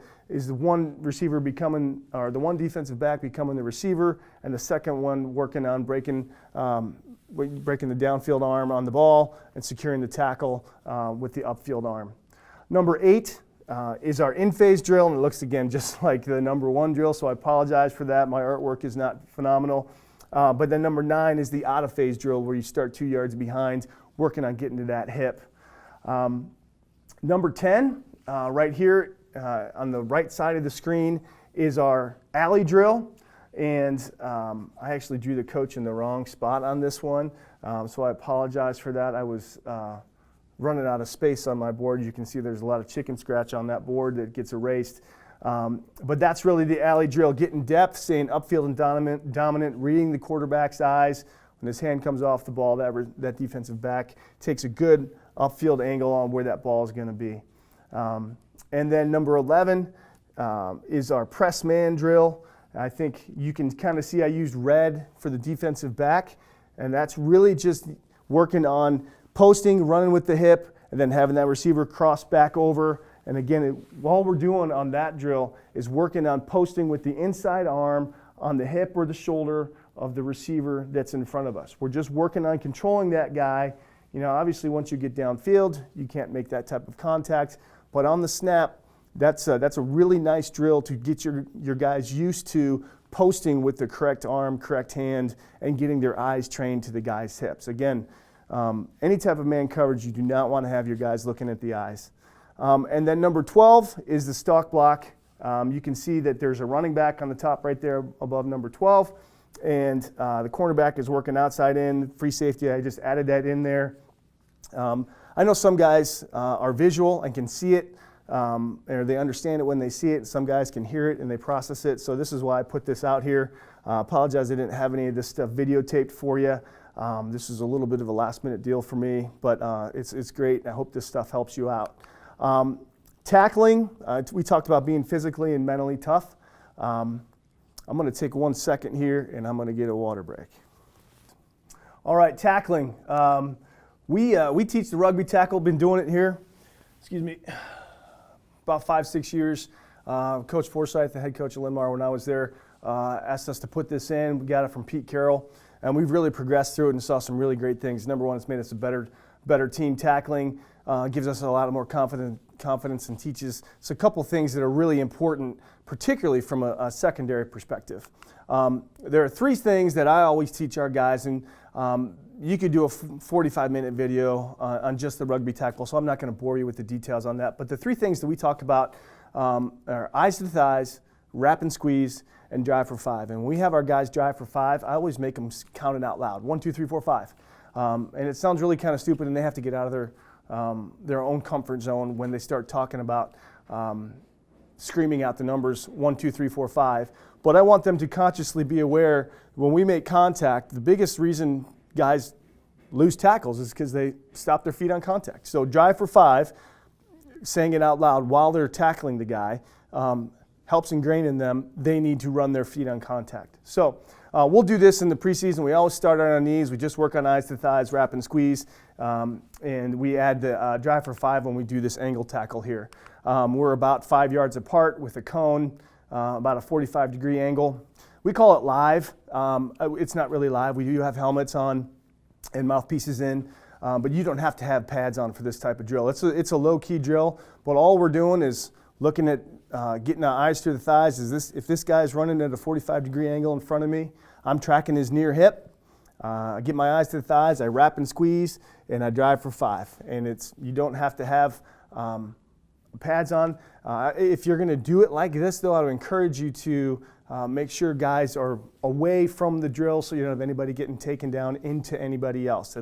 Speaker 1: one receiver becoming, or the one defensive back becoming the receiver, and the second one working on breaking the downfield arm on the ball and securing the tackle with the upfield arm. Number 8 is our in-phase drill, and it looks again just like the number 1 drill, so I apologize for that. My artwork is not phenomenal. But then number 9 is the out-of-phase drill where you start 2 yards behind, working on getting to that hip. Number 10, right here on the right side of the screen, is our alley drill. And I actually drew the coach in the wrong spot on this one, so I apologize for that. I was running out of space on my board. You can see there's a lot of chicken scratch on that board that gets erased. But that's really the alley drill, getting depth, staying upfield and dominant, reading the quarterback's eyes. When his hand comes off the ball, that defensive back takes a good upfield angle on where that ball is going to be. And then number 11 is our press man drill. I think you can kind of see I used red for the defensive back, and that's really just working on posting, running with the hip, and then having that receiver cross back over. And again, all we're doing on that drill is working on posting with the inside arm on the hip or the shoulder of the receiver that's in front of us. We're just working on controlling that guy. Obviously once you get downfield, you can't make that type of contact. But on the snap, that's a really nice drill to get your guys used to posting with the correct arm, correct hand, and getting their eyes trained to the guy's hips. Again, any type of man coverage, you do not want to have your guys looking at the eyes. And then number 12 is the stalk block. You can see that there's a running back on the top right there above number 12, and the cornerback is working outside in, free safety. I just added that in there. I know some guys are visual and can see it, or they understand it when they see it. Some guys can hear it and they process it. So this is why I put this out here. Apologize I didn't have any of this stuff videotaped for you. This is a little bit of a last-minute deal for me, but it's great. I hope this stuff helps you out. Tackling, we talked about being physically and mentally tough. I'm going to take 1 second here and I'm going to get a water break. All right, tackling. We teach the rugby tackle, been doing it here, about 5-6 years. Coach Forsyth, the head coach of Linmar, when I was there, asked us to put this in. We got it from Pete Carroll, and we've really progressed through it and saw some really great things. Number 1, it's made us a better team tackling, gives us a lot more confidence and teaches us a couple things that are really important, particularly from a secondary perspective. There are 3 things that I always teach our guys, and you could do a 45-minute video on just the rugby tackle, so I'm not going to bore you with the details on that. But the 3 things that we talk about are eyes to the thighs, wrap and squeeze, and drive for 5. And when we have our guys drive for 5, I always make them count it out loud. 1, 2, 3, 4, 5. And it sounds really kind of stupid, and they have to get out of their own comfort zone when they start talking about screaming out the numbers 1, 2, 3, 4, 5. But I want them to consciously be aware when we make contact, the biggest reason guys lose tackles is because they stop their feet on contact. So drive for 5, saying it out loud while they're tackling the guy, helps ingrain in them they need to run their feet on contact. So we'll do this in the preseason. We always start on our knees. We just work on eyes to thighs, wrap and squeeze, and we add the drive for 5 when we do this angle tackle here. We're about 5 yards apart with a cone, about a 45-degree angle. We call it live. It's not really live. We do have helmets on and mouthpieces in, but you don't have to have pads on for this type of drill. It's a low-key drill, but all we're doing is looking at getting our eyes to the thighs. If this guy's running at a 45-degree angle in front of me, I'm tracking his near hip. I get my eyes to the thighs, I wrap and squeeze, and I drive for 5. And you don't have to have pads on. If you're going to do it like this, though, I would encourage you to make sure guys are away from the drill so you don't have anybody getting taken down into anybody else.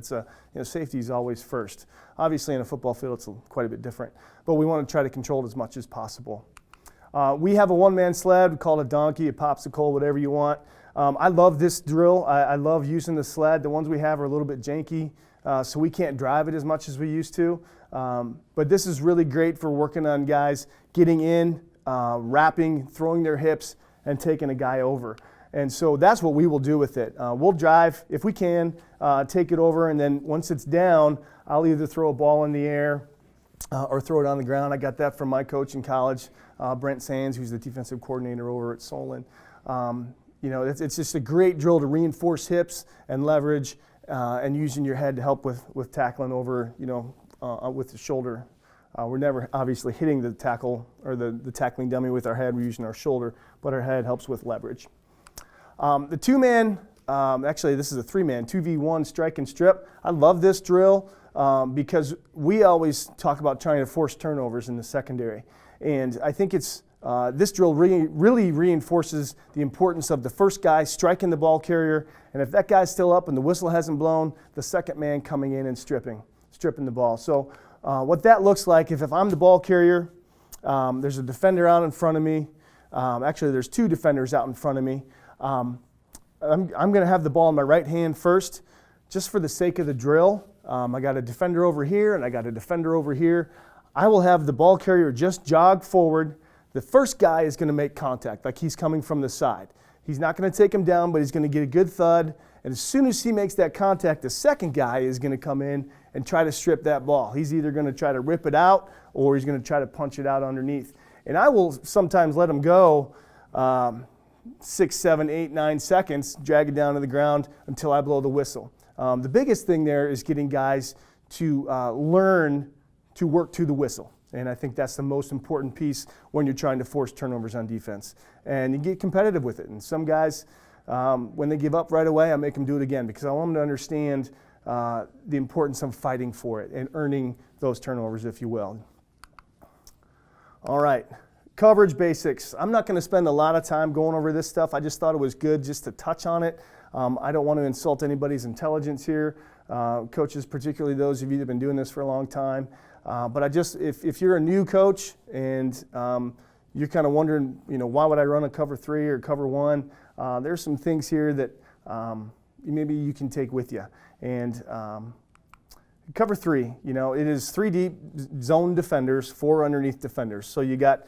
Speaker 1: Safety is always first. Obviously, in a football field, it's quite a bit different, but we want to try to control it as much as possible. We have a one-man sled. We call it a donkey, a popsicle, whatever you want. I love this drill. I love using the sled. The ones we have are a little bit janky, so we can't drive it as much as we used to. But this is really great for working on guys getting in, wrapping, throwing their hips, and taking a guy over. And so that's what we will do with it. We'll drive, if we can, take it over, and then once it's down, I'll either throw a ball in the air or throw it on the ground. I got that from my coach in college, Brent Sands, who's the defensive coordinator over at Solon. It's just a great drill to reinforce hips and leverage and using your head to help with tackling over, with the shoulder. We're never obviously hitting the tackle or the tackling dummy with our head. We're using our shoulder, but our head helps with leverage. The two-man, actually this is a three-man, 2v1 strike and strip. I love this drill because we always talk about trying to force turnovers in the secondary. And I think this drill really reinforces the importance of the first guy striking the ball carrier, and if that guy's still up and the whistle hasn't blown, the second man coming in and stripping the ball. So what that looks like, if I'm the ball carrier, there's a defender out in front of me. Actually, there's two defenders out in front of me. I'm going to have the ball in my right hand first, just for the sake of the drill. I got a defender over here, and I got a defender over here. I will have the ball carrier just jog forward. The first guy is going to make contact, like he's coming from the side. He's not going to take him down, but he's going to get a good thud. And as soon as he makes that contact, the second guy is going to come in and try to strip that ball. He's either going to try to rip it out, or he's going to try to punch it out underneath. And I will sometimes let him go 6, 7, 8, 9 seconds, drag it down to the ground until I blow the whistle. The biggest thing there is getting guys to learn to work to the whistle. And I think that's the most important piece when you're trying to force turnovers on defense. And you get competitive with it. And some guys, when they give up right away, I make them do it again because I want them to understand the importance of fighting for it and earning those turnovers, if you will. All right, coverage basics. I'm not going to spend a lot of time going over this stuff. I just thought it was good just to touch on it. I don't want to insult anybody's intelligence here. Coaches, particularly those of you that have been doing this for a long time. But if you're a new coach and you're kind of wondering, why would I run a cover 3 or cover 1? There's some things here that maybe you can take with you. And cover 3, it is 3 deep zone defenders, 4 underneath defenders. So you got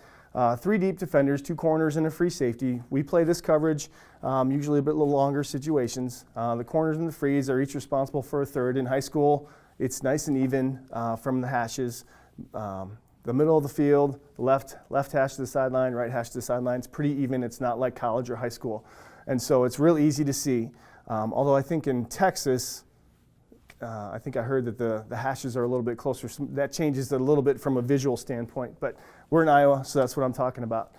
Speaker 1: 3 deep defenders, 2 corners, and a free safety. We play this coverage usually a little longer situations. The corners and the frees are each responsible for a third. In high school, it's nice and even from the hashes. The middle of the field, the left hash to the sideline, right hash to the sideline. It's pretty even. It's not like college or high school. And so it's real easy to see. Although I think in Texas, I think I heard that the hashes are a little bit closer. So that changes it a little bit from a visual standpoint. But we're in Iowa, so that's what I'm talking about.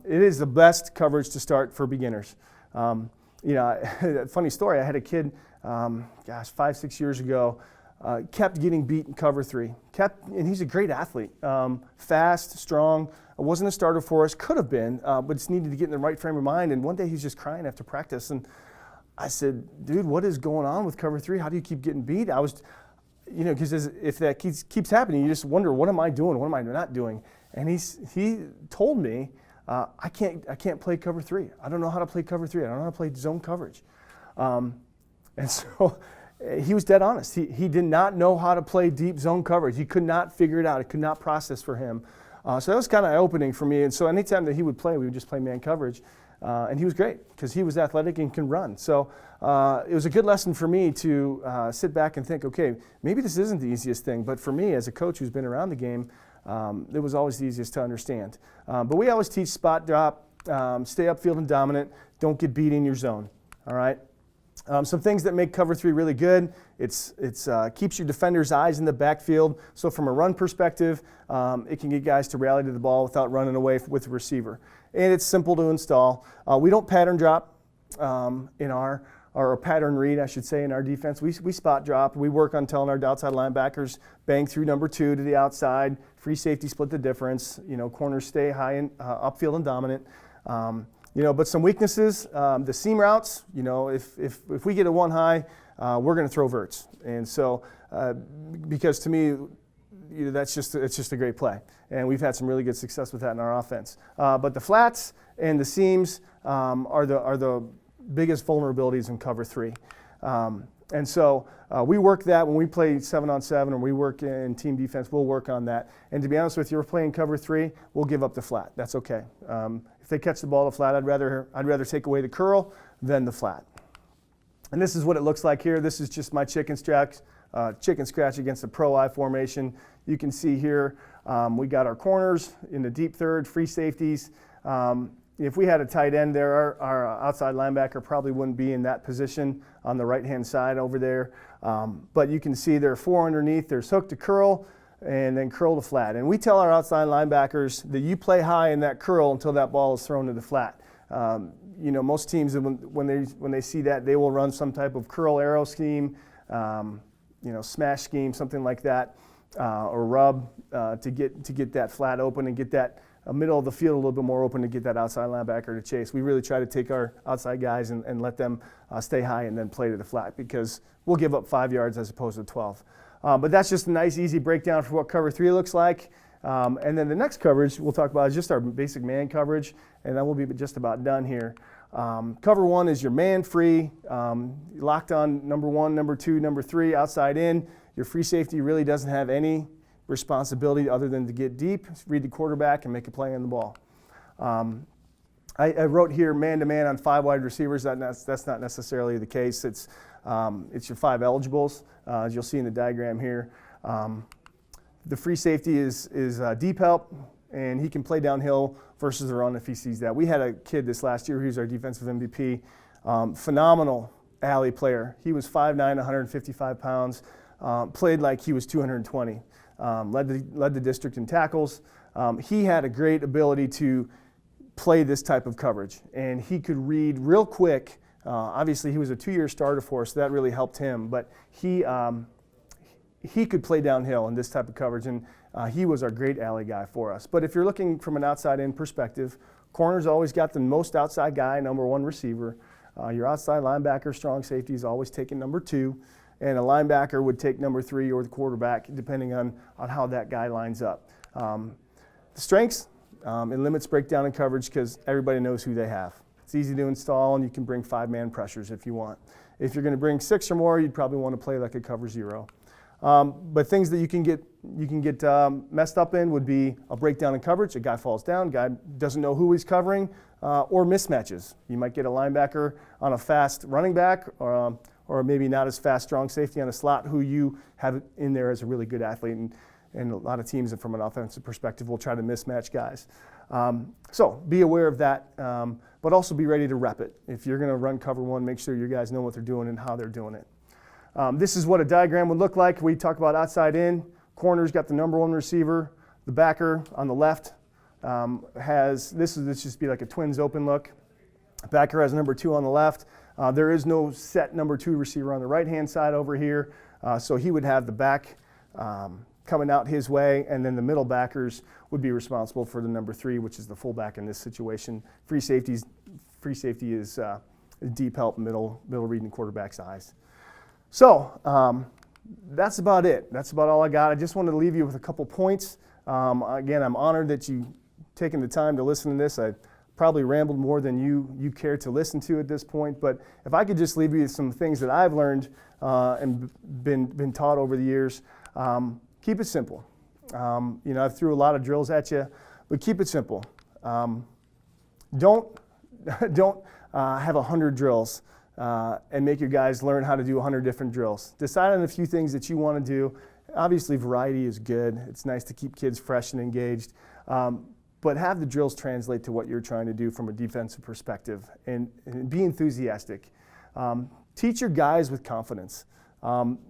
Speaker 1: It is the best coverage to start for beginners. Funny story, I had a kid, 5-6 years ago, kept getting beat in cover three. And he's a great athlete, fast, strong. Wasn't a starter for us, could have been, but just needed to get in the right frame of mind. And one day he's just crying after practice, and I said, "Dude, what is going on with cover three? How do you keep getting beat?" I was, because if that keeps happening, you just wonder, what am I doing? What am I not doing? And he told me, I can't play cover three. I don't know how to play cover three. I don't know how to play zone coverage. And so he was dead honest. He did not know how to play deep zone coverage. He could not figure it out. It could not process for him. So that was kind of eye-opening for me. And so anytime that he would play, we would just play man coverage. And he was great because he was athletic and can run. So it was a good lesson for me to sit back and think, okay, maybe this isn't the easiest thing. But for me, as a coach who's been around the game, it was always the easiest to understand. But we always teach spot drop, stay upfield and dominant, don't get beat in your zone. All right? Some things that make cover three really good. It's keeps your defender's eyes in the backfield. So from a run perspective, it can get guys to rally to the ball without running away with the receiver. And it's simple to install. We don't pattern drop in our pattern read, I should say, in our defense. We spot drop. We work on telling our outside linebackers, bang through number two to the outside, free safety split the difference. Corners stay high and upfield and dominant. But some weaknesses, the seam routes, if we get a one high, we're going to throw verts. And so, because to me, it's just a great play. And we've had some really good success with that in our offense. But the flats and the seams are the biggest vulnerabilities in cover three. And so we work that when we play 7-on-7 or we work in team defense, we'll work on that. And to be honest with you, if we're playing cover three, we'll give up the flat. That's okay. If they catch the ball to flat, I'd rather take away the curl than the flat. And this is what it looks like here. This is just my chicken scratch against the pro I formation. You can see here we got our corners in the deep third, free safeties. If we had a tight end there, our outside linebacker probably wouldn't be in that position on the right-hand side over there. But you can see there are four underneath. There's hook to curl and then curl to flat. And we tell our outside linebackers that you play high in that curl until that ball is thrown to the flat. Most teams, when they see that, they will run some type of curl arrow scheme, smash scheme, something like that, or rub to get that flat open and get that middle of the field a little bit more open to get that outside linebacker to chase. We really try to take our outside guys and let them stay high and then play to the flat because we'll give up 5 yards as opposed to 12. But that's just a nice, easy breakdown for what cover three looks like. And then the next coverage we'll talk about is just our basic man coverage, and then we'll be just about done here. Cover one is your man free, locked on number one, number two, number three, outside in. Your free safety really doesn't have any responsibility other than to get deep, read the quarterback, and make a play on the ball. I wrote here man-to-man on 5 wide receivers. That's not necessarily the case. It's your 5 eligibles, as you'll see in the diagram here. The free safety is deep help, and he can play downhill versus the run if he sees that. We had a kid this last year who's our defensive MVP, phenomenal alley player. He was 5'9", 155 pounds, played like he was 220. Led the district in tackles. He had a great ability to play this type of coverage, and he could read real quick. Obviously, he was a 2-year starter for us, so that really helped him. But he could play downhill in this type of coverage, and he was our great alley guy for us. But if you're looking from an outside-in perspective, corner's always got the most outside guy, number 1 receiver. Your outside linebacker, strong safety is always taking number 2. And a linebacker would take number 3 or the quarterback, depending on how that guy lines up. The strengths, it limits breakdown and coverage because everybody knows who they have. It's easy to install, and you can bring 5-man pressures if you want. If you're going to bring 6 or more, you'd probably want to play like a cover 0. But things that you can get messed up in would be a breakdown in coverage. A guy falls down, guy doesn't know who he's covering, or mismatches. You might get a linebacker on a fast running back, or maybe not as fast strong safety on a slot who you have in there as a really good athlete. And a lot of teams, from an offensive perspective, will try to mismatch guys. So be aware of that, but also be ready to rep it. If you're going to run cover 1, make sure your guys know what they're doing and how they're doing it. This is what a diagram would look like. We talk about outside in. Corner's got the number 1 receiver. The backer on the left has, this just be like a twins open look. Backer has number 2 on the left. There is no set number 2 receiver on the right-hand side over here. So he would have the back coming out his way, and then the middle backers would be responsible for the number 3, which is the fullback in this situation. Free safety is deep help, middle reading quarterback's eyes. So that's about it. That's about all I got. I just wanted to leave you with a couple points. Again, I'm honored that you've taken the time to listen to this. I probably rambled more than you care to listen to at this point, but if I could just leave you with some things that I've learned and been taught over the years, keep it simple. I threw a lot of drills at you, but keep it simple. Don't have 100 drills and make your guys learn how to do 100 different drills. Decide on a few things that you want to do. Obviously, variety is good. It's nice to keep kids fresh and engaged. But have the drills translate to what you're trying to do from a defensive perspective, and be enthusiastic. Teach your guys with confidence.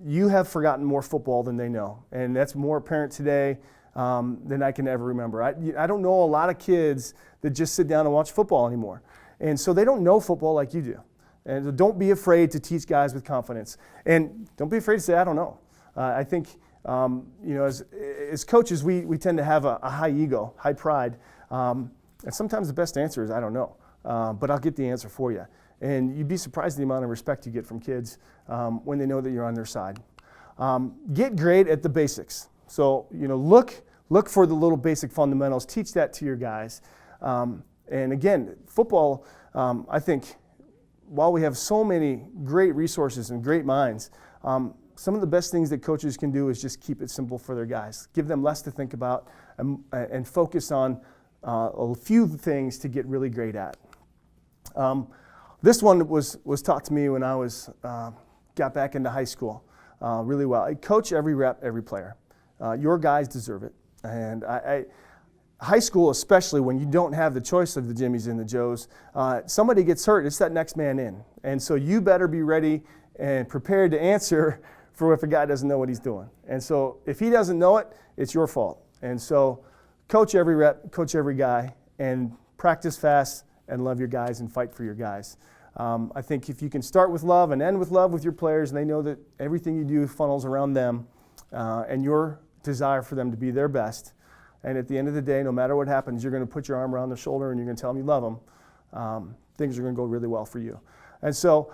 Speaker 1: You have forgotten more football than they know, and that's more apparent today than I can ever remember. I don't know a lot of kids that just sit down and watch football anymore, and so they don't know football like you do. And don't be afraid to teach guys with confidence, and don't be afraid to say, I don't know. I think as coaches, we tend to have a high ego, high pride, and sometimes the best answer is, I don't know, but I'll get the answer for you. And you'd be surprised the amount of respect you get from kids when they know that you're on their side. Get great at the basics. So, look for the little basic fundamentals. Teach that to your guys. And again, football, I think, while we have so many great resources and great minds, some of the best things that coaches can do is just keep it simple for their guys. Give them less to think about and focus on a few things to get really great at. This one was taught to me when I got back into high school really well. I coach every rep, every player. Your guys deserve it. And high school, especially when you don't have the choice of the Jimmies and the Joes, somebody gets hurt, it's that next man in. And so you better be ready and prepared to answer for if a guy doesn't know what he's doing. And so if he doesn't know it, it's your fault. And so coach every rep, coach every guy, and practice fast and love your guys and fight for your guys. I think if you can start with love and end with love with your players, and they know that everything you do funnels around them and your desire for them to be their best, and at the end of the day, no matter what happens, you're going to put your arm around their shoulder and you're going to tell them you love them, things are going to go really well for you. And so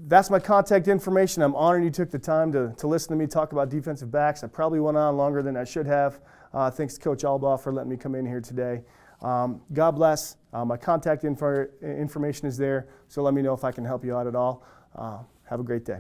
Speaker 1: that's my contact information. I'm honored you took the time to listen to me talk about defensive backs. I probably went on longer than I should have. Thanks to Coach Albaugh for letting me come in here today. God bless. My contact information is there, so let me know if I can help you out at all. Have a great day.